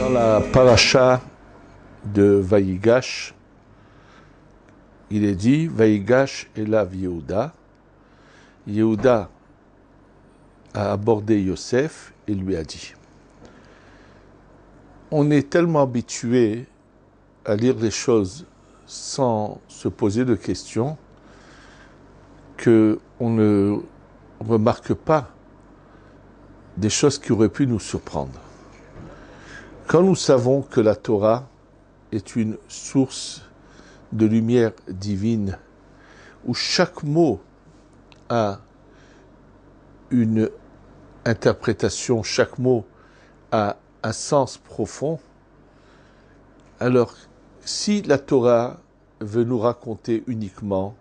Dans la paracha de Vayigash, il est dit Vayigash elav Yehuda. Yehuda a abordé Yosef et lui a dit. On est tellement habitué à lire les choses sans se poser de questions qu'on ne remarque pas des choses qui auraient pu nous surprendre. Quand nous savons que la Torah est une source de lumière divine, où chaque mot a une interprétation, chaque mot a un sens profond, alors si la Torah veut nous raconter uniquement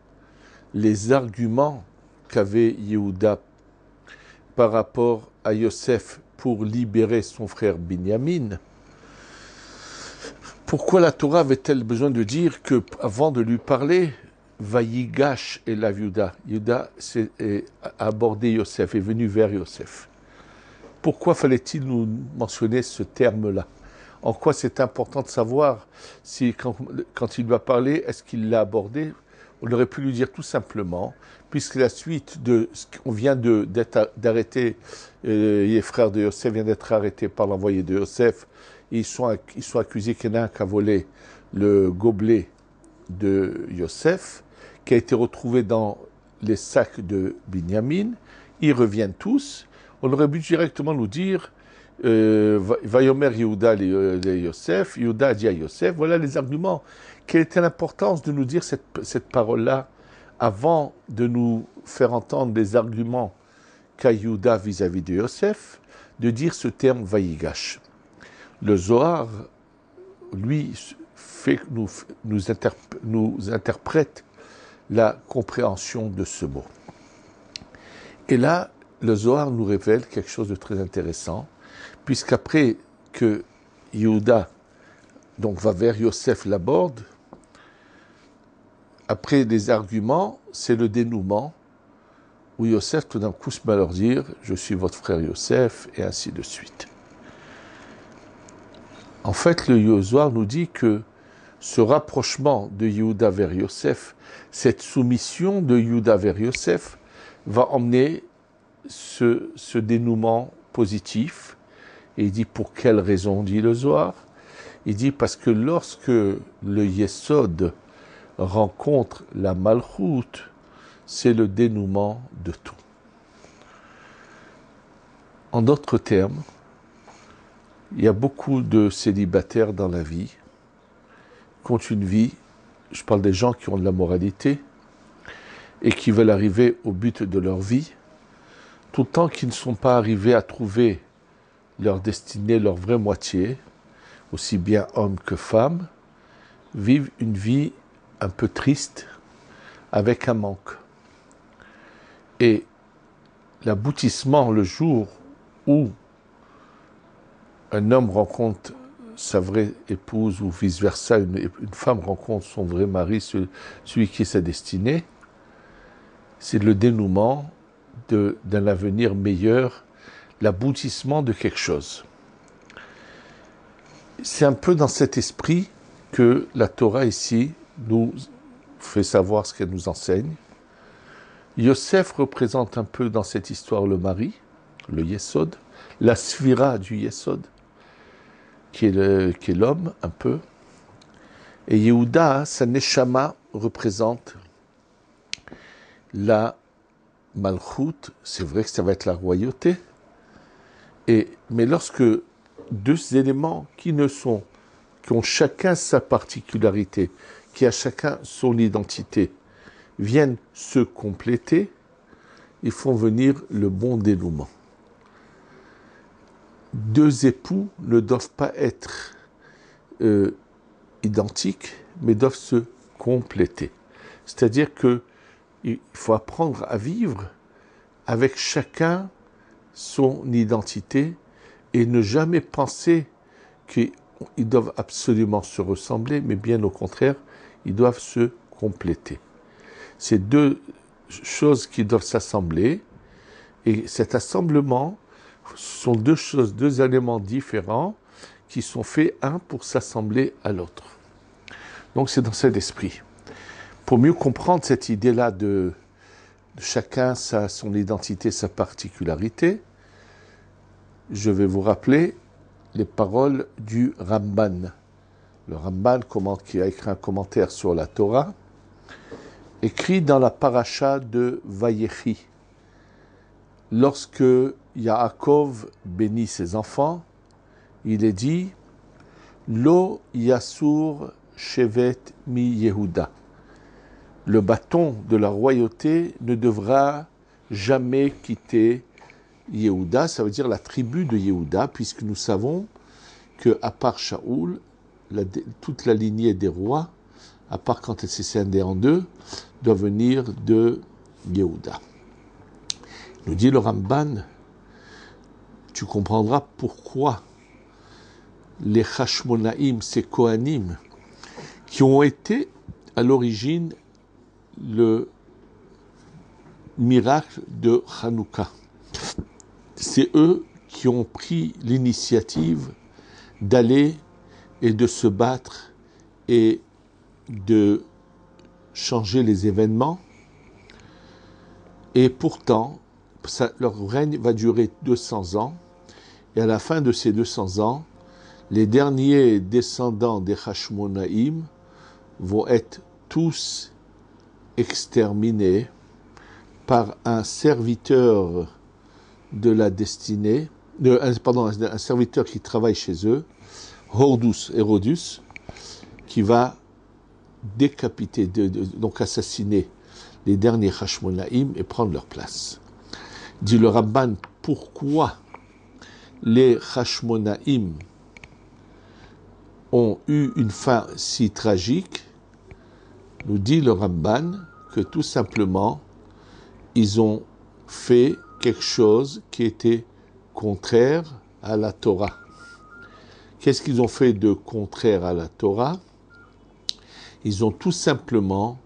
les arguments qu'avait Yehuda par rapport à Yosef pour libérer son frère Binyamin, pourquoi la Torah avait-elle besoin de dire que, avant de lui parler, Vayigash et la Yehuda, Yehuda a abordé Yosef, est venu vers Yosef. Pourquoi fallait-il nous mentionner ce terme-là? En quoi c'est important de savoir si, quand il lui a parlé, est-ce qu'il l'a abordé? On aurait pu lui dire tout simplement, puisque la suite de ce qu'on vient d'arrêter, les frères de Yosef viennent d'être arrêtés par l'envoyé de Yosef, et ils sont accusés qu'il y en a un qui a volé le gobelet de Yosef, qui a été retrouvé dans les sacs de Binyamin. Ils reviennent tous. On aurait pu directement nous dire Vayomer Yehuda le Yosef, Yehuda a dit à Yosef, voilà les arguments. Quelle était l'importance de nous dire cette parole-là avant de nous faire entendre les arguments qu'a Yehuda vis-à-vis de Yosef, de dire ce terme Vayigash. Le Zohar, lui, nous interprète la compréhension de ce mot. Et là, le Zohar nous révèle quelque chose de très intéressant, puisqu'après que Yehuda donc va vers Yosef, l'aborde, après les arguments, c'est le dénouement, où Yosef tout d'un coup se met à leur dire « Je suis votre frère Yosef » et ainsi de suite. En fait, le Zohar nous dit que ce rapprochement de Yehuda vers Yosef, cette soumission de Yehuda vers Yosef, va emmener ce dénouement positif. Et il dit pour quelle raison, dit le Zohar? Il dit parce que lorsque le Yesod rencontre la Malchut, c'est le dénouement de tout. En d'autres termes, il y a beaucoup de célibataires dans la vie qui ont une vie, je parle des gens qui ont de la moralité et qui veulent arriver au but de leur vie, tout le temps qu'ils ne sont pas arrivés à trouver leur destinée, leur vraie moitié, aussi bien hommes que femmes, vivent une vie un peu triste, avec un manque. Et l'aboutissement, le jour où un homme rencontre sa vraie épouse ou vice-versa, une femme rencontre son vrai mari, celui qui est sa destinée, c'est le dénouement d'un avenir meilleur, l'aboutissement de quelque chose. C'est un peu dans cet esprit que la Torah ici nous fait savoir ce qu'elle nous enseigne. Yosef représente un peu dans cette histoire le mari, le Yesod, la Sphira du Yesod, qui est l'homme un peu. Et Yehuda, sa Neshama, représente la Malchut, c'est vrai que ça va être la royauté, mais lorsque deux éléments qui ont chacun sa particularité, qui a chacun son identité, viennent se compléter, ils font venir le bon dénouement. Deux époux ne doivent pas être identiques, mais doivent se compléter. C'est-à-dire qu'il faut apprendre à vivre avec chacun son identité et ne jamais penser qu'ils doivent absolument se ressembler, mais bien au contraire, ils doivent se compléter. C'est deux choses qui doivent s'assembler, et cet assemblement sont deux éléments différents qui sont faits un pour s'assembler à l'autre. Donc c'est dans cet esprit. Pour mieux comprendre cette idée-là de chacun son identité, sa particularité, je vais vous rappeler les paroles du Ramban. Le Ramban, qui a écrit un commentaire sur la Torah, écrit dans la paracha de Vayechi. Lorsque Yaakov bénit ses enfants, il est dit « Lo yasur shevet mi Yehuda ». Le bâton de la royauté ne devra jamais quitter Yehuda, ça veut dire la tribu de Yehuda, puisque nous savons qu'à part Shaoul, toute la lignée des rois, à part quand elle s'est scindée en deux, doit venir de Yehuda. Nous dit le Ramban, tu comprendras pourquoi les Hashmonaïm, ces Kohanim, qui ont été à l'origine le miracle de Hanouka. C'est eux qui ont pris l'initiative d'aller et de se battre et de changer les événements. Et pourtant, leur règne va durer 200 ans. Et à la fin de ces 200 ans, les derniers descendants des Hashmonaïm vont être tous exterminés par un serviteur de la destinée, un serviteur qui travaille chez eux, Hérodus, qui va décapiter, donc assassiner les derniers Hashmonaïm et prendre leur place. Dit le Ramban, pourquoi les Hashmonaïm ont eu une fin si tragique? Nous dit le Ramban que tout simplement, ils ont fait quelque chose qui était contraire à la Torah. Qu'est-ce qu'ils ont fait de contraire à la Torah? Ils ont tout simplement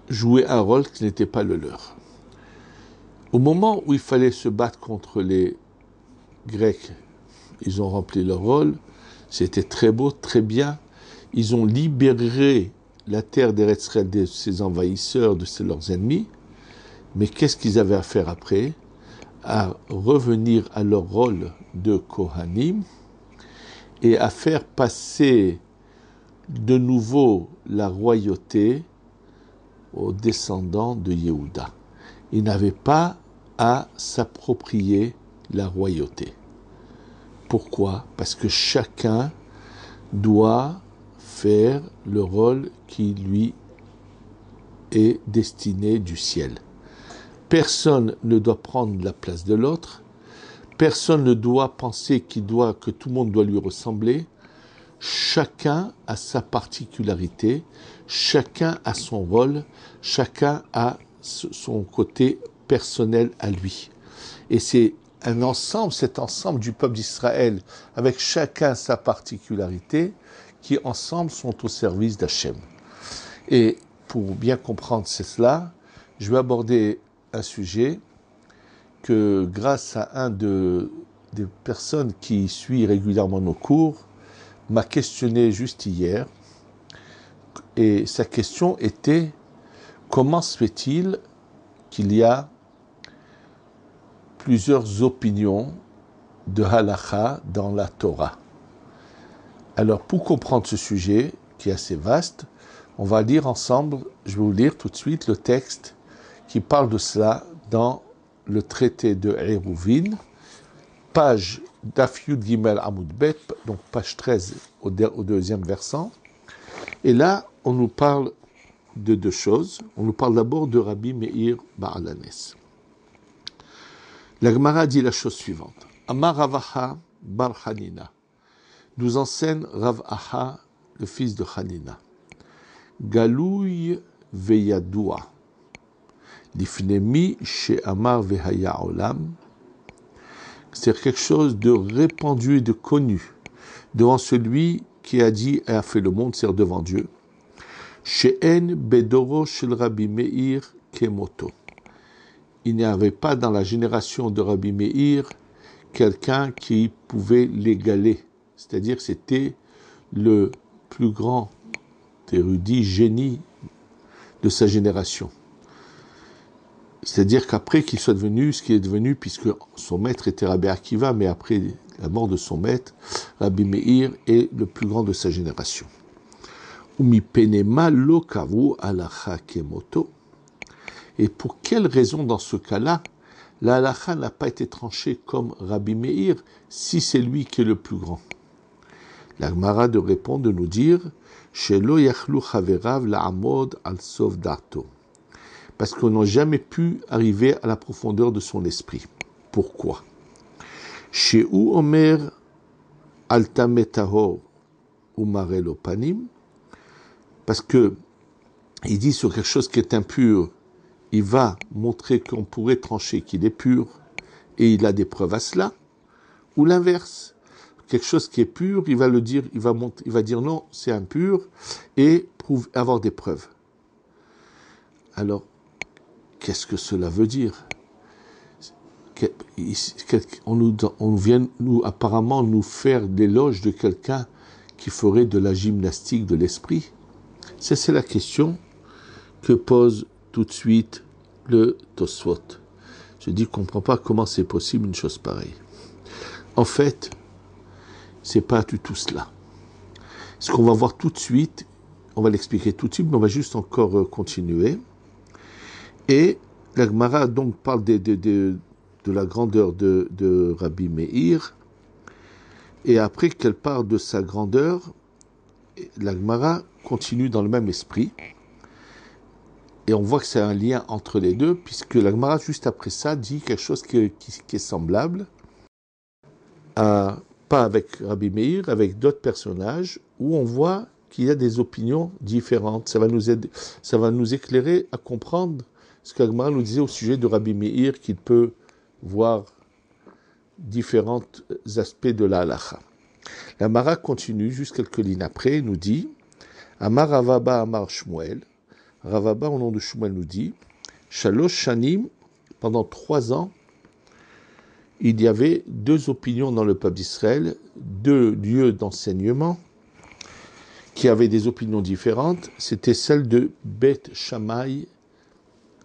joué un rôle qui n'était pas le leur. Au moment où il fallait se battre contre les Grecs, ils ont rempli leur rôle, c'était très beau, très bien. Ils ont libéré la terre d'Eretz Israël de ses envahisseurs, de leurs ennemis. Mais qu'est-ce qu'ils avaient à faire après? À revenir à leur rôle de Kohanim et à faire passer de nouveau la royauté aux descendants de Yehuda. Ils n'avaient pas à s'approprier la royauté. Pourquoi? Parce que chacun doit faire le rôle qui lui est destiné du ciel. Personne ne doit prendre la place de l'autre. Personne ne doit penser que tout le monde doit lui ressembler. Chacun a sa particularité, chacun a son rôle, chacun a son côté personnel à lui. Et c'est cet ensemble du peuple d'Israël, avec chacun sa particularité, qui ensemble sont au service d'Hachem. Et pour bien comprendre cela, je vais aborder un sujet que, grâce à des personnes qui suivent régulièrement nos cours, m'a questionné juste hier. Et sa question était: comment se fait-il qu'il y a plusieurs opinions de halakha dans la Torah? Alors, pour comprendre ce sujet, qui est assez vaste, on va lire ensemble, je vais vous lire tout de suite le texte qui parle de cela dans le traité de Eruvin, page Daf Yud Gimel Amud Bet, donc page 13 au deuxième versant. Et là, on nous parle de deux choses. On nous parle d'abord de Rabbi Meir Baal Hanes. La Gemara dit la chose suivante. Amar Rav Aha bar Hanina. Nous enseigne Rav Aha, le fils de Hanina. Galouy veyadua. Lifnemi she'amar vehaya olam. C'est quelque chose de répandu et de connu devant celui qui a dit et a fait le monde, c'est devant Dieu. She'en bedoro shel Rabbi Meir kemoto. Il n'y avait pas dans la génération de Rabbi Meir quelqu'un qui pouvait l'égaler c'est-à-dire c'était le plus grand érudit, génie de sa génération. C'est-à-dire qu'après qu'il soit devenu ce qu'il est devenu, puisque son maître était Rabbi Akiva, mais après la mort de son maître, Rabbi Meir est le plus grand de sa génération. Et pour quelle raison dans ce cas-là, la halakha n'a pas été tranchée comme Rabbi Meir, si c'est lui qui est le plus grand? La Gemara de répond, de nous dire, Shelo yachlu chaverav la'amod al sof darto. Parce qu'on n'a jamais pu arriver à la profondeur de son esprit. Pourquoi? Sheu omer alta metahor umarelo panim. Parce que il dit sur quelque chose qui est impur, il va montrer qu'on pourrait trancher qu'il est pur, et il a des preuves à cela. Ou l'inverse, quelque chose qui est pur, il va le dire, il va dire non, c'est impur, et avoir des preuves. Alors, qu'est-ce que cela veut dire? On vient apparemment nous faire l'éloge de quelqu'un qui ferait de la gymnastique de l'esprit. C'est la question que pose tout de suite le Tosfot. Je dis, je ne comprends pas comment c'est possible une chose pareille. En fait, c'est pas du tout cela. Ce qu'on va voir tout de suite, on va l'expliquer tout de suite, mais on va juste encore continuer. Et la Gemara donc parle de la grandeur de Rabbi Meir, et après qu'elle parle de sa grandeur, la Gemara continue dans le même esprit, et on voit que c'est un lien entre les deux, puisque la Gemara juste après ça dit quelque chose qui est semblable, pas avec Rabbi Meir, avec d'autres personnages, où on voit qu'il y a des opinions différentes. Ça va nous aider, ça va nous éclairer à comprendre ce que la Gemara nous disait au sujet de Rabbi Meir, qu'il peut voir différents aspects de la halakha. La Gemara continue, juste quelques lignes après, nous dit Amar Ravaba Amar Shmuel. Ravaba, au nom de Shmuel, nous dit Shalosh Shanim, pendant 3 ans, il y avait 2 opinions dans le peuple d'Israël, 2 lieux d'enseignement qui avaient des opinions différentes. C'était celle de Beth Shammai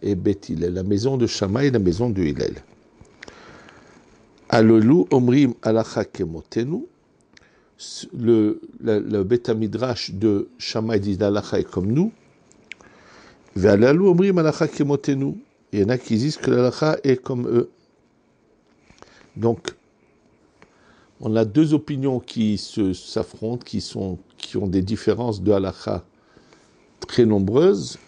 et Beth Hillel, la maison de Shammai et la maison de Hillel. Alolu omrim alacha kemotenu, le Beth Midrash de Shammai dit l'alacha est comme nous. Ve'alalu omrim alacha kemotenu, il y en a qui disent que l'alacha est comme eux. Donc, on a 2 opinions qui s'affrontent, qui ont des différences de halakha très nombreuses,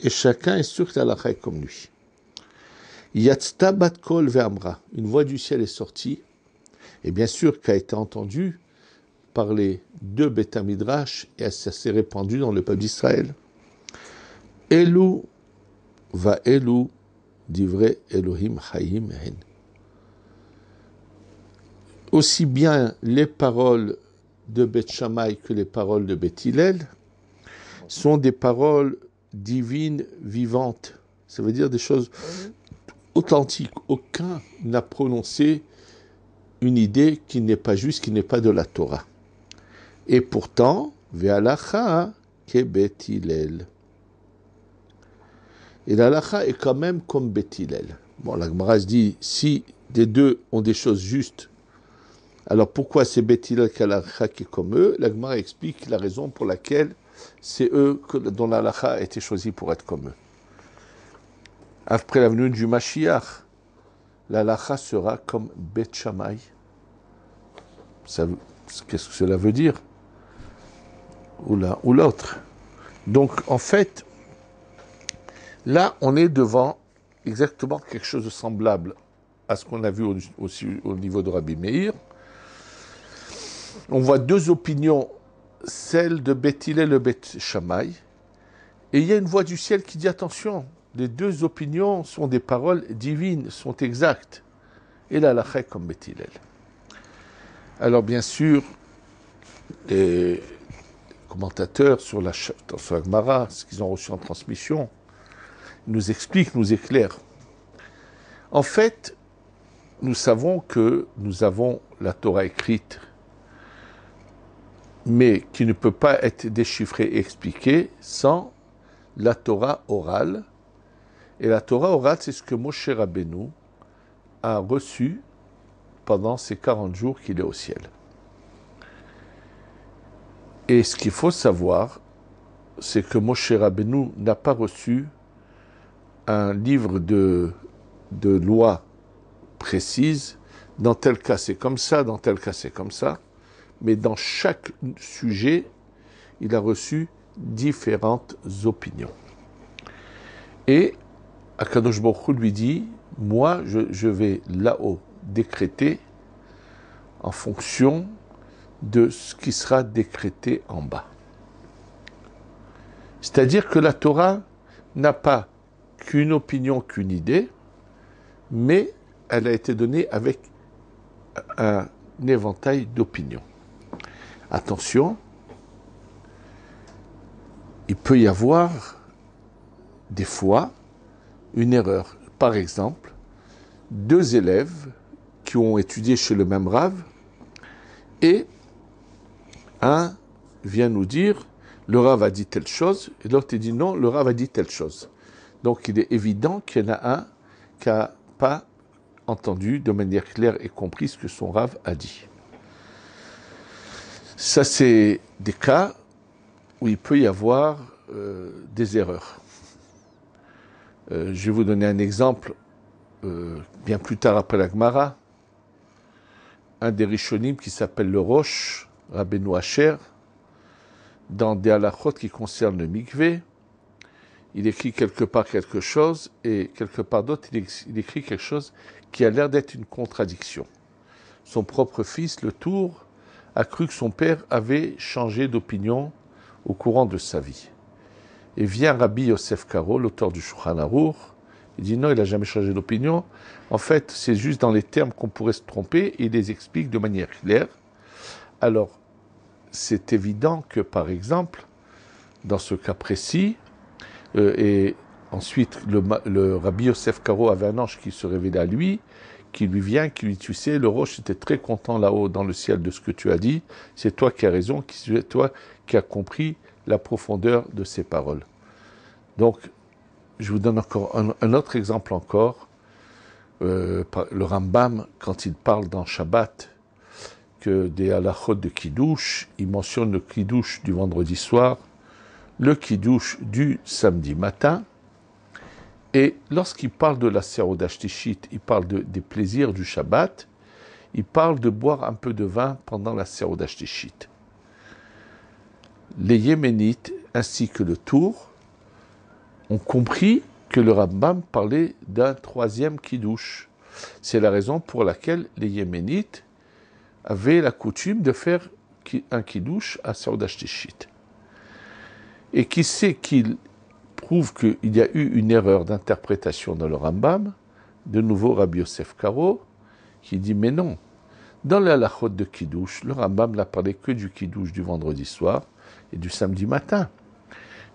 et chacun est sûr que l'halakha est comme lui. Yatzta bat kol ve'amra, une voix du ciel est sortie, et bien sûr qu'a été entendue par les 2 Beth Midrash, et ça s'est répandu dans le peuple d'Israël. Elu va elu divrei Elohim Chaim hen. Aussi bien les paroles de Beth Shammai que les paroles de Beth Hillel sont des paroles divines, vivantes. Ça veut dire des choses authentiques. Aucun n'a prononcé une idée qui n'est pas juste, qui n'est pas de la Torah. Et pourtant, ve'alacha ke Beth Hillel. Et l'alacha est quand même comme Beth Hillel. Bon, la Gemara se dit, si les 2 ont des choses justes, alors pourquoi c'est Beth Hillel qui est comme eux? La Gemara explique la raison pour laquelle c'est eux dont la halakha a été choisie pour être comme eux. Après la venue du Mashiach, la halakha sera comme Beth Shammai. Qu'est-ce que cela veut dire? Ou l'un ou l'autre. Donc en fait, là on est devant exactement quelque chose de semblable à ce qu'on a vu au niveau de Rabbi Meir. On voit 2 opinions, celle de Beth Hillel et Beth Shammai, et il y a une voix du ciel qui dit attention, les 2 opinions sont des paroles divines, sont exactes, et la halakha comme Beth Hillel. Alors bien sûr, les commentateurs sur la Gemara, ce qu'ils ont reçu en transmission, nous expliquent, nous éclairent. En fait, nous savons que nous avons la Torah écrite mais qui ne peut pas être déchiffré et expliqué sans la Torah orale. Et la Torah orale, c'est ce que Moshe Rabbeinu a reçu pendant ces 40 jours qu'il est au ciel. Et ce qu'il faut savoir, c'est que Moshe Rabbeinu n'a pas reçu un livre de loi précise. Dans tel cas, c'est comme ça, dans tel cas, c'est comme ça. Mais dans chaque sujet, il a reçu différentes opinions. Et Akadosh Baruch Hu lui dit, moi, je vais là-haut décréter en fonction de ce qui sera décrété en bas. C'est-à-dire que la Torah n'a pas qu'une opinion, qu'une idée, mais elle a été donnée avec un éventail d'opinions. Attention, il peut y avoir des fois une erreur. Par exemple, deux élèves qui ont étudié chez le même Rav et un vient nous dire le Rav a dit telle chose et l'autre dit non, le Rav a dit telle chose. Donc il est évident qu'il y en a un qui n'a pas entendu de manière claire et compris ce que son Rav a dit. Ça, c'est des cas où il peut y avoir des erreurs. Je vais vous donner un exemple bien plus tard après la Gemara. Un des Rishonim qui s'appelle le Rosh, Rabbeinu Asher, dans des halachot qui concernent le mikvé, il écrit quelque part quelque chose et quelque part d'autre, il écrit quelque chose qui a l'air d'être une contradiction. Son propre fils, le Tour, a cru que son père avait changé d'opinion au courant de sa vie. Et vient Rabbi Yosef Karo, l'auteur du Shulchan Aruch, il dit non, il n'a jamais changé d'opinion. En fait, c'est juste dans les termes qu'on pourrait se tromper, et il les explique de manière claire. Alors, c'est évident que, par exemple, dans ce cas précis, et ensuite, le Rabbi Yosef Karo avait un ange qui se révélait à lui, qui lui vient, qui lui dit, tu sais, le Rosh était très content là-haut dans le ciel de ce que tu as dit, c'est toi qui as raison, c'est toi qui as compris la profondeur de ces paroles. Donc, je vous donne encore un autre exemple encore. Le Rambam, quand il parle dans Shabbat, que des halachot de Kiddush, il mentionne le Kiddush du vendredi soir, le Kiddush du samedi matin, et lorsqu'il parle de la Seudah Shtishit, il parle des plaisirs du Shabbat, il parle de boire un peu de vin pendant la Seudah Shtishit. Les Yéménites ainsi que le Tour ont compris que le Rambam parlait d'un troisième Kiddush. C'est la raison pour laquelle les Yéménites avaient la coutume de faire un Kiddush à Seudah Shtishit. Et qui sait qu'il prouve qu'il y a eu une erreur d'interprétation dans le Rambam, de nouveau Rabbi Yosef Karo, qui dit mais non, dans la halachot de Kiddush, le Rambam n'a parlé que du Kiddush du vendredi soir et du samedi matin.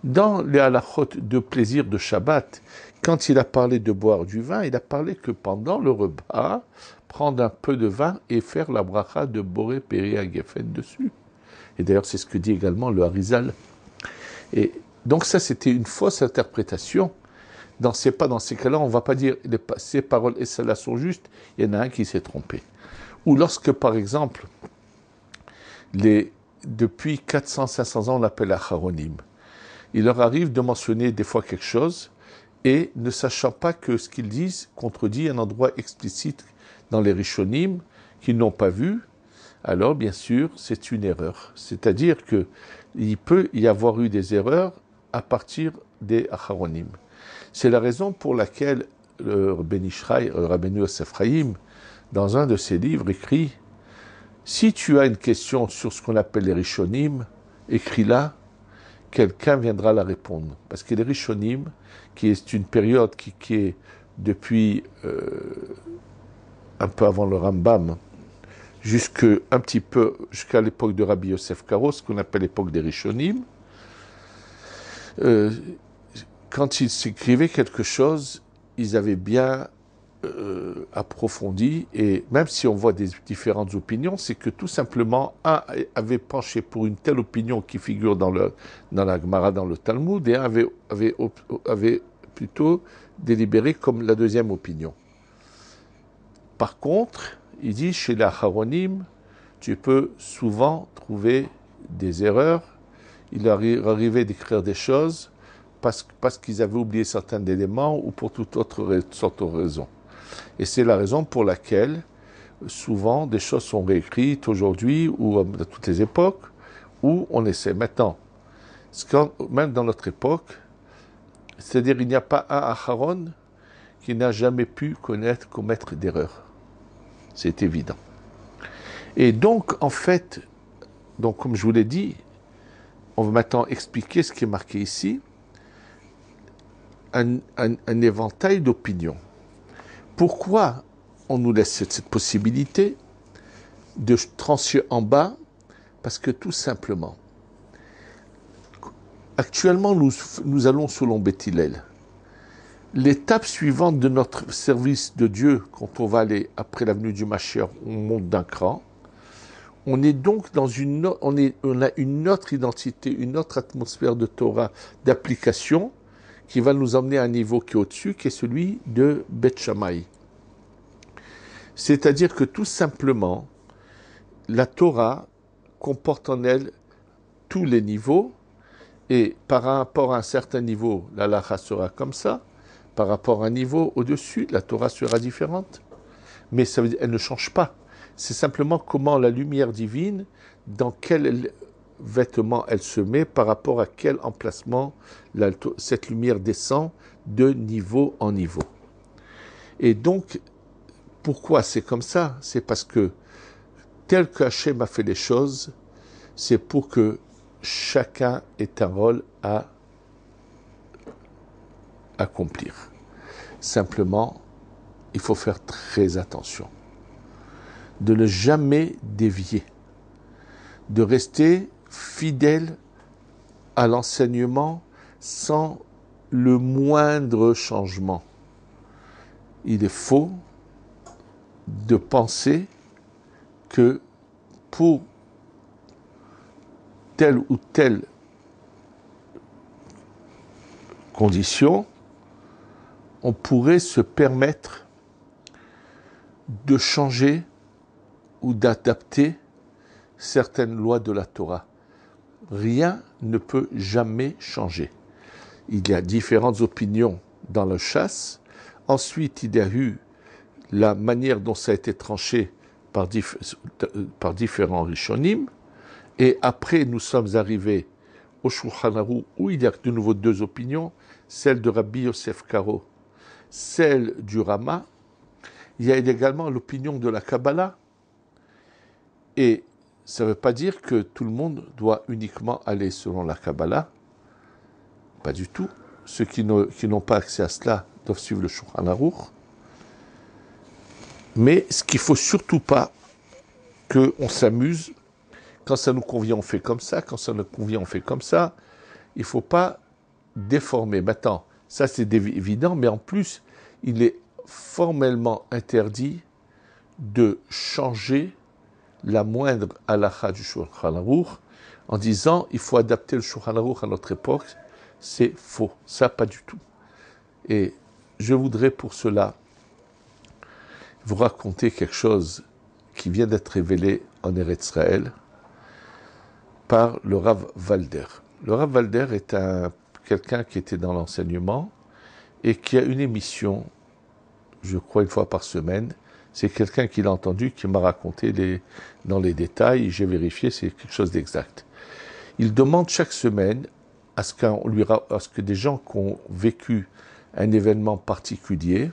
Dans les halachot de plaisir de Shabbat, quand il a parlé de boire du vin, il a parlé que pendant le repas, prendre un peu de vin et faire la bracha de Boré Péri Geffen dessus. Et d'ailleurs, c'est ce que dit également le Harizal. Et donc ça, c'était une fausse interprétation. Dans ces cas-là, on ne va pas dire ces paroles et celles-là sont justes, il y en a un qui s'est trompé. Ou lorsque, par exemple, depuis 400-500 ans, on l'appelle Acharonim, il leur arrive de mentionner des fois quelque chose, et ne sachant pas que ce qu'ils disent contredit un endroit explicite dans les Rishonim qu'ils n'ont pas vu, alors bien sûr, c'est une erreur. C'est-à-dire qu'il peut y avoir eu des erreurs à partir des Acharonim. C'est la raison pour laquelle Rabbeinu Yosef Chaim, dans un de ses livres, écrit « Si tu as une question sur ce qu'on appelle les Rishonim, écris-la, quelqu'un viendra la répondre. » Parce que les Rishonim, qui est une période qui est depuis un peu avant le Rambam, un petit peu jusqu'à l'époque de Rabbi Yosef Karo, ce qu'on appelle l'époque des Rishonim, quand ils s'écrivaient quelque chose, ils avaient bien approfondi, et même si on voit des différentes opinions, c'est que tout simplement, un avait penché pour une telle opinion qui figure dans la Gemara, dans le Talmud, et un avait plutôt délibéré comme la deuxième opinion. Par contre, il dit, chez les Acharonim, tu peux souvent trouver des erreurs. Il arrivait d'écrire des choses parce qu'ils avaient oublié certains éléments ou pour toute autre sorte de raison. Et c'est la raison pour laquelle souvent des choses sont réécrites aujourd'hui ou à toutes les époques où on essaie maintenant. Même dans notre époque, c'est-à-dire il n'y a pas un Acharon qui n'a jamais pu commettre d'erreur. C'est évident. Et donc, en fait, comme je vous l'ai dit, on va maintenant expliquer ce qui est marqué ici, un éventail d'opinions. Pourquoi on nous laisse cette possibilité de trancher en bas? Parce que tout simplement, actuellement, nous allons selon Beth Hillel. L'étape suivante de notre service de Dieu, quand on va aller après la venue du Mashiach, on monte d'un cran. On est donc on a une autre identité, une autre atmosphère de Torah, d'application, qui va nous emmener à un niveau qui est au-dessus, qui est celui de Beth Shammai. C'est-à-dire que tout simplement, la Torah comporte en elle tous les niveaux, et par rapport à un certain niveau, la halakha sera comme ça, par rapport à un niveau au-dessus, la Torah sera différente. Mais ça veut dire, elle ne change pas. C'est simplement comment la lumière divine, dans quel vêtement elle se met, par rapport à quel emplacement cette lumière descend de niveau en niveau. Et donc, pourquoi c'est comme ça? C'est parce que, tel que Hachem a fait les choses, c'est pour que chacun ait un rôle à accomplir. Simplement, il faut faire très attention de ne jamais dévier, de rester fidèle à l'enseignement sans le moindre changement. Il est faux de penser que pour telle ou telle condition, on pourrait se permettre de changer ou d'adapter certaines lois de la Torah. Rien ne peut jamais changer. Il y a différentes opinions dans le chasse. Ensuite, il y a eu la manière dont ça a été tranché par différents Rishonim. Et après, nous sommes arrivés au Shulchan Aruch, où il y a de nouveau deux opinions, celle de Rabbi Yosef Karo, celle du Rama. Il y a également l'opinion de la Kabbalah. Et ça ne veut pas dire que tout le monde doit uniquement aller selon la Kabbalah. Pas du tout. Ceux qui n'ont pas accès à cela doivent suivre le Shulchan Aruch. Mais ce qu'il ne faut surtout pas, qu'on s'amuse. Quand ça nous convient, on fait comme ça. Quand ça nous convient, on fait comme ça. Il ne faut pas déformer. Maintenant, ça c'est évident, mais en plus, il est formellement interdit de changer la moindre halakha du Shulchan Aruch en disant il faut adapter le Shulchan Aruch à notre époque. C'est faux. Ça, pas du tout. Et je voudrais pour cela vous raconter quelque chose qui vient d'être révélé en Eretz Israël par le Rav Walder. Le Rav Walder est quelqu'un qui était dans l'enseignement et qui a une émission, je crois une fois par semaine. C'est quelqu'un qui l'a entendu, qui m'a raconté dans les détails, j'ai vérifié, c'est quelque chose d'exact. Il demande chaque semaine à ce que des gens qui ont vécu un événement particulier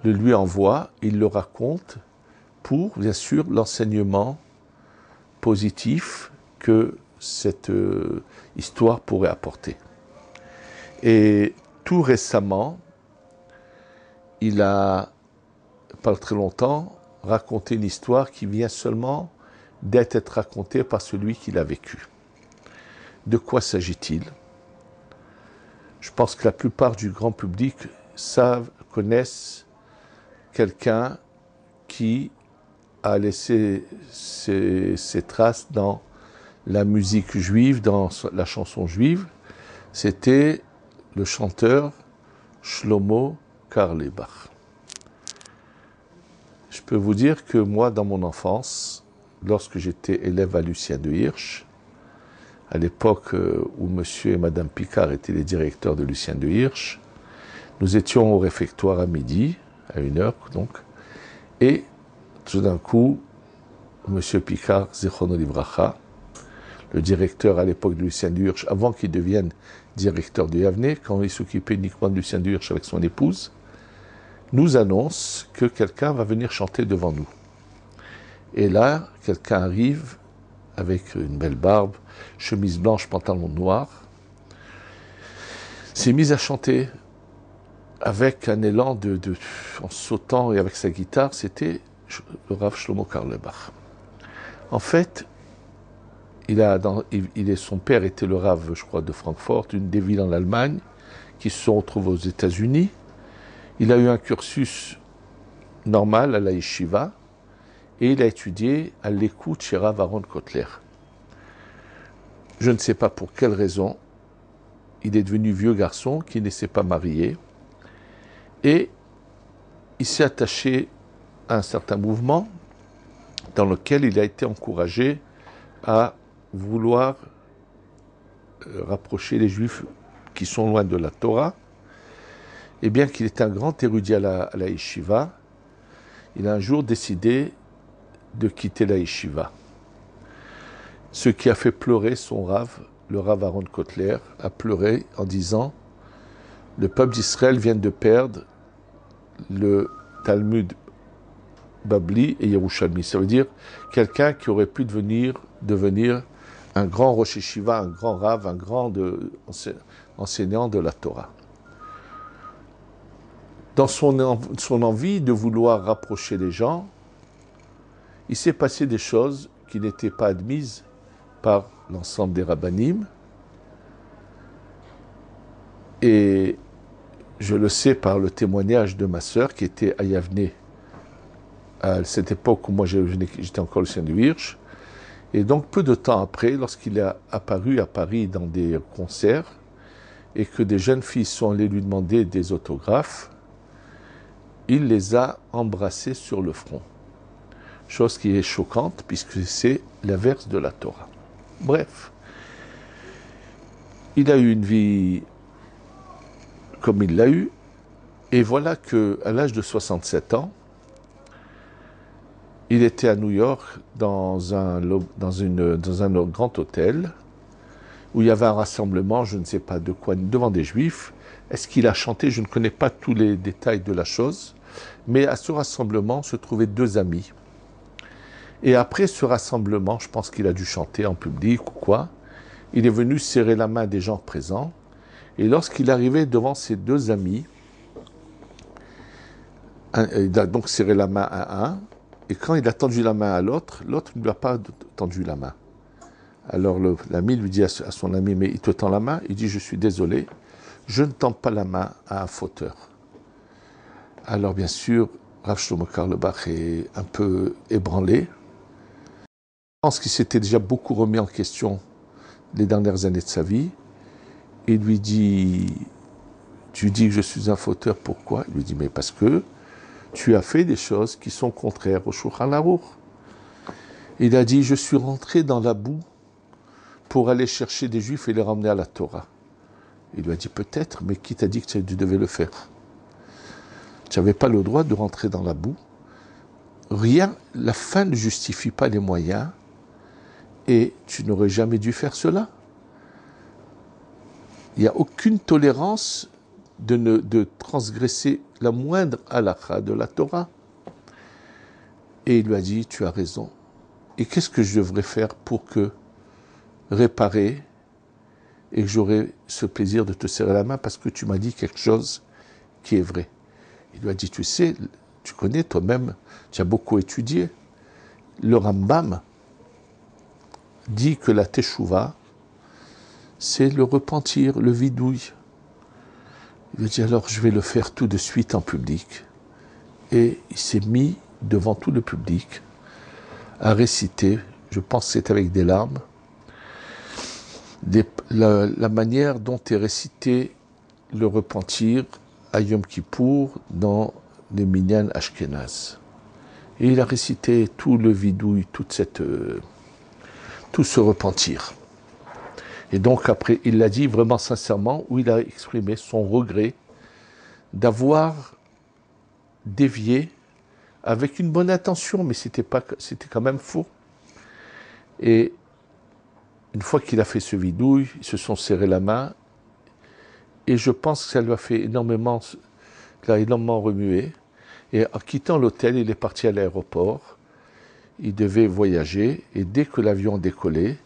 le lui envoient, il le raconte pour, bien sûr, l'enseignement positif que cette histoire pourrait apporter. Et tout récemment, il a, pas très longtemps, raconté une histoire qui vient seulement d'être racontée par celui qui l'a vécu. De quoi s'agit-il? Je pense que la plupart du grand public connaissent quelqu'un qui a laissé ses traces dans la musique juive, dans la chanson juive. C'était le chanteur Shlomo Carlebach. Je peux vous dire que moi, dans mon enfance, lorsque j'étais élève à Lucien de Hirsch, à l'époque où monsieur et madame Picard étaient les directeurs de Lucien de Hirsch, nous étions au réfectoire à midi, à 1h donc, et tout d'un coup, monsieur Picard, Zichrono Livracha, le directeur à l'époque de Lucien de Hirsch, avant qu'il devienne directeur de Yavne, quand il s'occupait uniquement de Lucien de Hirsch avec son épouse, nous annonce que quelqu'un va venir chanter devant nous. Et là, quelqu'un arrive avec une belle barbe, chemise blanche, pantalon noir, s'est mis à chanter avec un élan en sautant et avec sa guitare. C'était le Rav Shlomo Carlebach. En fait, son père était le Rav, je crois, de Francfort, une des villes en Allemagne, qui se retrouvent aux États-Unis. Il a eu un cursus normal à la yeshiva, et il a étudié à l'écoute chez Rav Aaron Kotler. Je ne sais pas pour quelle raison, il est devenu vieux garçon qui ne s'est pas marié, et il s'est attaché à un certain mouvement dans lequel il a été encouragé à vouloir rapprocher les Juifs qui sont loin de la Torah. Et bien qu'il est un grand érudit à la yeshiva, il a un jour décidé de quitter la yeshiva. Ce qui a fait pleurer son Rav, le Rav Aaron Kotler, a pleuré en disant « Le peuple d'Israël vient de perdre le Talmud Babli et Yerushalmi ». Ça veut dire quelqu'un qui aurait pu devenir un grand Rosh Yeshiva, un grand Rav, un grand enseignant de la Torah. Dans son envie de vouloir rapprocher les gens, il s'est passé des choses qui n'étaient pas admises par l'ensemble des rabbanim. Et je le sais par le témoignage de ma sœur qui était à Yavne à cette époque où moi j'étais encore le Lucien de Hirsch. Et donc peu de temps après, lorsqu'il est apparu à Paris dans des concerts et que des jeunes filles sont allées lui demander des autographes, il les a embrassées sur le front. Chose qui est choquante puisque c'est l'inverse de la Torah. Bref, il a eu une vie comme il l'a eu, et voilà qu'à l'âge de 67 ans, il était à New York dans un grand hôtel où il y avait un rassemblement, je ne sais pas de quoi, devant des Juifs. Est-ce qu'il a chanté? Je ne connais pas tous les détails de la chose, mais à ce rassemblement se trouvaient deux amis. Et après ce rassemblement, je pense qu'il a dû chanter en public ou quoi, il est venu serrer la main des gens présents, et lorsqu'il arrivait devant ses deux amis, il a donc serré la main à un, et quand il a tendu la main à l'autre, l'autre ne lui a pas tendu la main. Alors l'ami lui dit à son ami, mais il te tend la main? Il dit, je suis désolé, je ne tends pas la main à un fauteur. Alors bien sûr, Rav Shlomo Carlebach est un peu ébranlé. Je pense qu'il s'était déjà beaucoup remis en question les dernières années de sa vie. Il lui dit, tu dis que je suis un fauteur, pourquoi? Il lui dit, mais parce que tu as fait des choses qui sont contraires au Shulchan Aruch. Il a dit, je suis rentré dans la boue pour aller chercher des Juifs et les ramener à la Torah. Il lui a dit, peut-être, mais qui t'a dit que tu devais le faire? Tu n'avais pas le droit de rentrer dans la boue. Rien, la fin ne justifie pas les moyens, et tu n'aurais jamais dû faire cela. Il n'y a aucune tolérance de transgresser la moindre halakha de la Torah. Et il lui a dit, tu as raison. Et qu'est-ce que je devrais faire pour réparer et que j'aurai ce plaisir de te serrer la main parce que tu m'as dit quelque chose qui est vrai? Il lui a dit, tu sais, tu connais toi-même, tu as beaucoup étudié. Le Rambam dit que la Teshuvah, c'est le repentir, le vidouille. Il lui dit, alors je vais le faire tout de suite en public. et il s'est mis devant tout le public à réciter, je pense que c'est avec des larmes, la manière dont est récité le repentir à Yom Kippour dans les Minyan Ashkenaz. Et il a récité tout le vidouille, tout ce repentir. Et donc après, il l'a dit vraiment sincèrement, où il a exprimé son regret d'avoir dévié avec une bonne intention, mais c'était quand même faux. Et une fois qu'il a fait ce vidouille, ils se sont serrés la main, et je pense que ça lui a fait énormément remué. Et en quittant l'hôtel, il est parti à l'aéroport. Il devait voyager, et dès que l'avion décollait,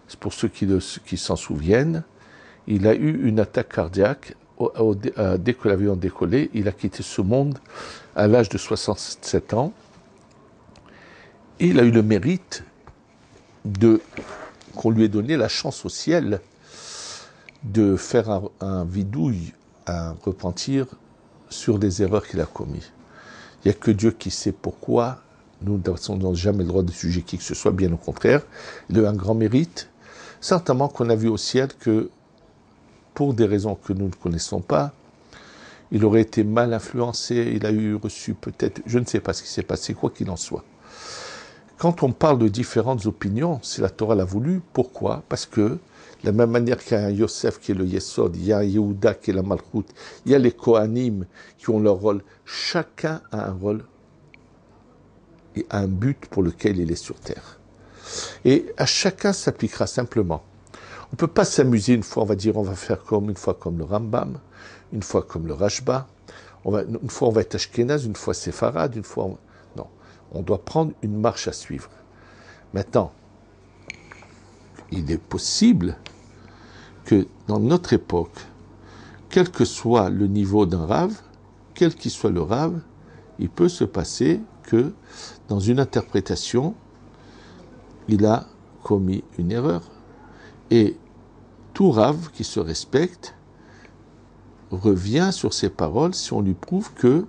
c'est pour ceux qui s'en souviennent, il a eu une attaque cardiaque. Dès que l'avion décollait, il a quitté ce monde à l'âge de 67 ans. Et il a eu le mérite qu'on lui ait donné la chance au ciel de faire un vidouille, un repentir sur les erreurs qu'il a commises. Il n'y a que Dieu qui sait pourquoi. Nous n'avons jamais le droit de juger qui que ce soit, bien au contraire. Il a eu un grand mérite. Certainement qu'on a vu au ciel que, pour des raisons que nous ne connaissons pas, il aurait été mal influencé, il a reçu peut-être, je ne sais pas ce qui s'est passé, quoi qu'il en soit. Quand on parle de différentes opinions, c'est la Torah l'a voulu. Pourquoi? Parce que, de la même manière qu'il y a un Yosef qui est le Yesod, il y a un Yehuda qui est la Malchut, il y a les Kohanim qui ont leur rôle. Chacun a un rôle et a un but pour lequel il est sur terre. Et à chacun s'appliquera simplement. On ne peut pas s'amuser une fois, on va dire, on va faire une fois comme le Rambam, une fois comme le Rashba, une fois on va être Ashkenaz, une fois Séfarade, une fois... Non, on doit prendre une marche à suivre. Maintenant, il est possible que dans notre époque, quel que soit le niveau d'un rave, quel qu'il soit le rave, il peut se passer que dans une interprétation, il a commis une erreur. Et tout rave qui se respecte revient sur ses paroles si on lui prouve que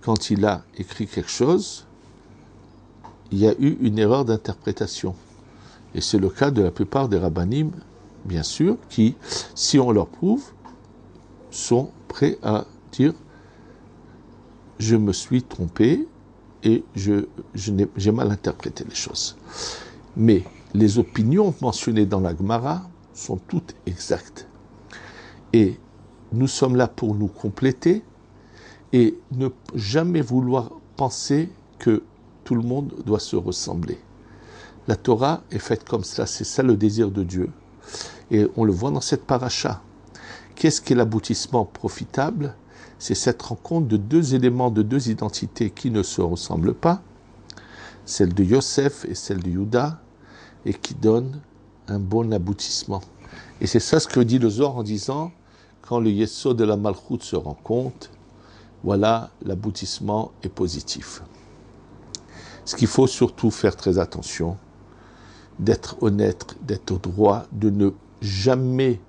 quand il a écrit quelque chose, il y a eu une erreur d'interprétation. Et c'est le cas de la plupart des rabbanim, bien sûr, qui, si on leur prouve, sont prêts à dire « je me suis trompé et j'ai mal interprété les choses ». Mais les opinions mentionnées dans la Gemara sont toutes exactes. Et nous sommes là pour nous compléter et ne jamais vouloir penser que tout le monde doit se ressembler. La Torah est faite comme ça, c'est ça le désir de Dieu. Et on le voit dans cette paracha. Qu'est-ce qu'est l'aboutissement profitable? C'est cette rencontre de deux éléments, de deux identités qui ne se ressemblent pas, celle de Yosef et celle de Juda, et qui donne un bon aboutissement. Et c'est ça ce que dit le Zohar en disant, quand le Yesod de la Malchut se rencontre, voilà, l'aboutissement est positif. Ce qu'il faut surtout faire très attention, d'être honnête, d'être droit, de ne jamais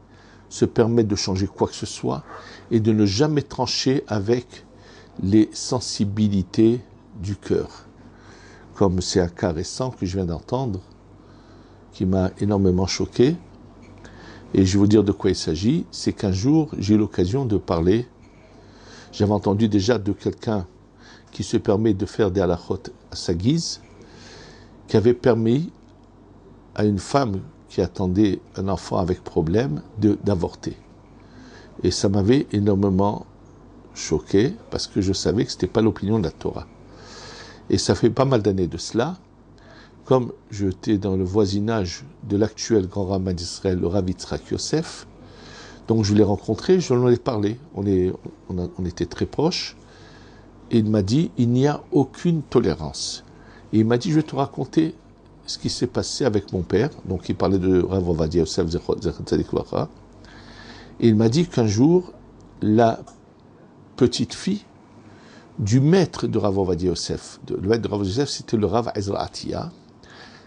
se permettre de changer quoi que ce soit et de ne jamais trancher avec les sensibilités du cœur. Comme c'est un cas récent que je viens d'entendre, qui m'a énormément choqué. Et je vais vous dire de quoi il s'agit. C'est qu'un jour, j'ai eu l'occasion de parler. J'avais entendu déjà de quelqu'un qui se permet de faire des halachot à sa guise, qui avait permis à une femme qui attendait un enfant avec problème d'avorter. Et ça m'avait énormément choqué parce que je savais que ce n'était pas l'opinion de la Torah. Et ça fait pas mal d'années de cela. Comme j'étais dans le voisinage de l'actuel grand rabbin d'Israël, le Rav Yitzhak Yosef, donc je l'ai rencontré, je lui ai parlé, on était très proches, et il m'a dit, il n'y a aucune tolérance. Et il m'a dit, je vais te raconter ce qui s'est passé avec mon père, donc il parlait de Rav Ovadia Yosef Zechot Tzadik Livracha, et il m'a dit qu'un jour, la petite fille du maître de Rav Ovadia Yosef, le maître de Rav Ovadia Yosef, c'était le Rav Ezra Atiya.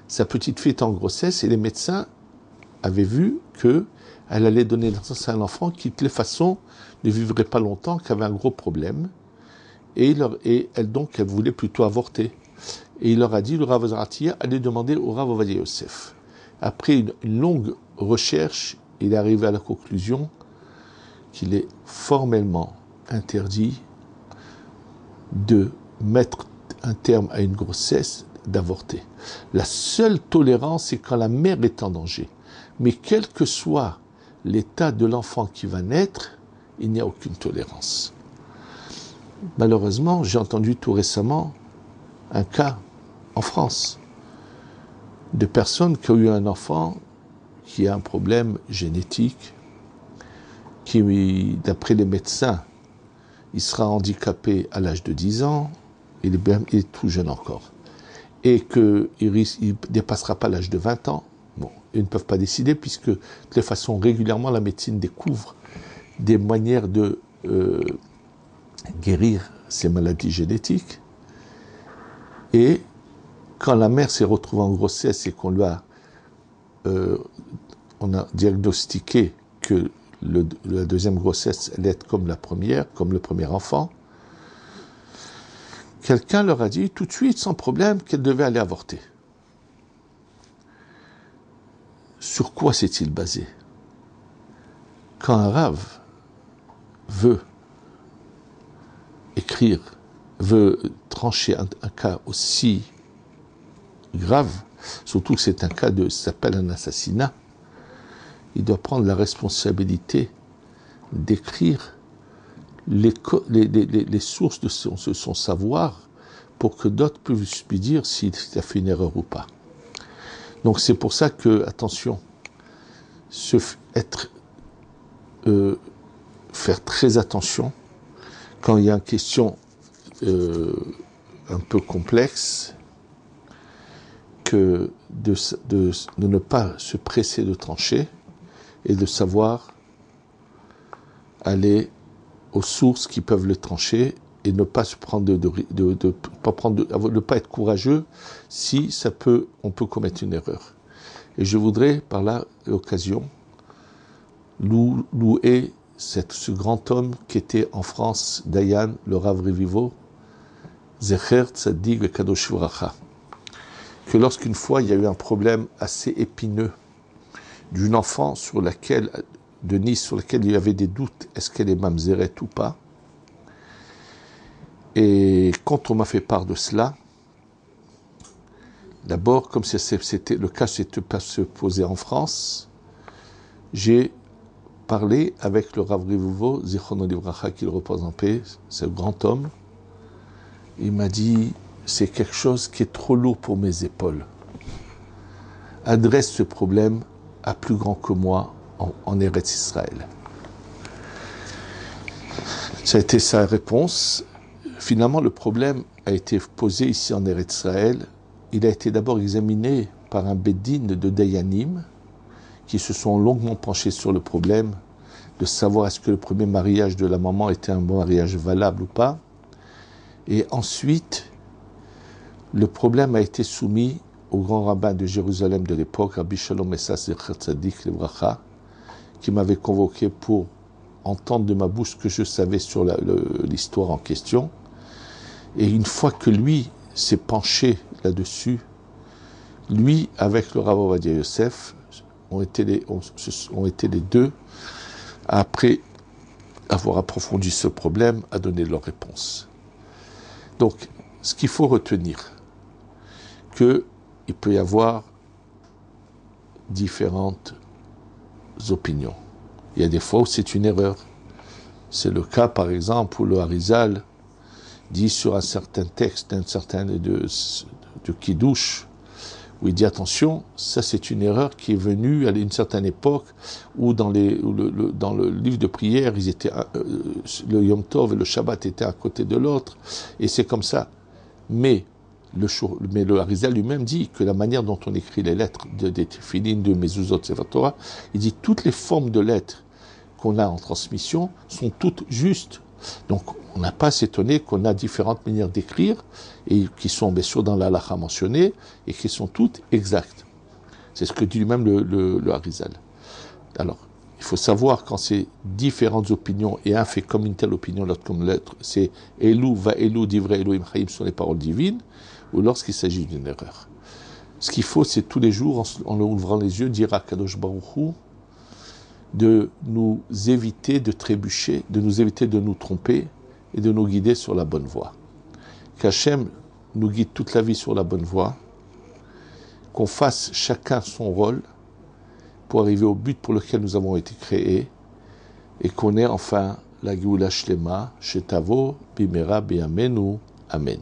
Sa petite fille était en grossesse et les médecins avaient vu qu'elle allait donner naissance à un enfant qui, de toute façon, ne vivrait pas longtemps, qui avait un gros problème. et elle voulait plutôt avorter. Et il leur a dit, le Rav Zaratia, allez demander au Rav Ovadia Yosef. Après une longue recherche, il est arrivé à la conclusion qu'il est formellement interdit de mettre un terme à une grossesse, d'avorter. La seule tolérance, c'est quand la mère est en danger. Mais quel que soit l'état de l'enfant qui va naître, il n'y a aucune tolérance. Malheureusement, j'ai entendu tout récemment un cas en France de personnes qui ont eu un enfant qui a un problème génétique, qui, d'après les médecins, il sera handicapé à l'âge de 10 ans, il est tout jeune encore, et qu'il ne dépassera pas l'âge de 20 ans. Bon, ils ne peuvent pas décider puisque, de toute façon, régulièrement, la médecine découvre des manières de guérir ces maladies génétiques. Et quand la mère s'est retrouvée en grossesse et qu'on on a diagnostiqué que la deuxième grossesse allait être comme la première, comme le premier enfant, quelqu'un leur a dit tout de suite, sans problème, qu'elle devait aller avorter. Sur quoi s'est-il basé? Quand un rave veut trancher un cas aussi grave, surtout que c'est un cas ça s'appelle un assassinat, il doit prendre la responsabilité d'écrire les sources de son savoir pour que d'autres puissent lui dire s'il a fait une erreur ou pas. Donc c'est pour ça que, attention, faire très attention quand il y a une question un peu complexe, que de ne pas se presser de trancher et de savoir aller aux sources qui peuvent le trancher et ne pas se prendre ne pas être courageux si on peut commettre une erreur. Et je voudrais par là l'occasion louer ce grand homme qui était en France, Dayan, le Rav Revivo, Zecher Tzadik Vekadosh Veracha, que lorsqu'une fois il y a eu un problème assez épineux d'une enfant de Nice sur laquelle il y avait des doutes, est-ce qu'elle est mamzeret ou pas, et quand on m'a fait part de cela, d'abord, comme le cas se posait en France, j'ai parlé avec le Rav Revuvo, Zichrono Livracha, qu'il repose en paix, ce grand homme. Il m'a dit, c'est quelque chose qui est trop lourd pour mes épaules. Adresse ce problème à plus grand que moi en Eretz Israël. Ça a été sa réponse. Finalement, le problème a été posé ici en Eretz Israël. Il a été d'abord examiné par un Beddin de Dayanim qui se sont longuement penchés sur le problème de savoir est-ce que le premier mariage de la maman était un mariage valable ou pas. Et ensuite, le problème a été soumis au grand rabbin de Jérusalem de l'époque, Rabbi Shalom Messas Zecher Tzadik Livracha, qui m'avait convoqué pour entendre de ma bouche ce que je savais sur l'histoire en question. Et une fois que lui s'est penché là-dessus, lui, avec le Rav Ovadia Yosef, ont été les deux, après avoir approfondi ce problème, à donner leur réponse. Donc, ce qu'il faut retenir, qu'il peut y avoir différentes opinions. Il y a des fois où c'est une erreur. C'est le cas, par exemple, où le Harizal dit sur un certain texte, de Kiddush, où il dit attention, ça c'est une erreur qui est venue à une certaine époque où dans le livre de prière, le Yom Tov et le Shabbat étaient à côté de l'autre, et c'est comme ça. Mais le Harizal lui-même dit que la manière dont on écrit les lettres des Tefillin, de Mezuzot, Sefer Torah, il dit toutes les formes de lettres qu'on a en transmission sont toutes justes. Donc, on n'a pas à s'étonner qu'on a différentes manières d'écrire et qui sont bien sûr dans la halakha mentionnées et qui sont toutes exactes. C'est ce que dit lui-même le Harizal. Alors, faut savoir quand c'est différentes opinions et un fait comme une telle opinion, l'autre comme l'autre, c'est Elou va Elou divrei Elohim Chaim sont les paroles divines, ou lorsqu'il s'agit d'une erreur. Ce qu'il faut, c'est tous les jours, en ouvrant les yeux, dire à Kadosh Baruch Hu de nous éviter de trébucher, de nous éviter de nous tromper et de nous guider sur la bonne voie. Qu'Hachem nous guide toute la vie sur la bonne voie, qu'on fasse chacun son rôle pour arriver au but pour lequel nous avons été créés et qu'on ait enfin la Géoula Shlema, Shetavo, Bimera, B'Yamenu, Amen.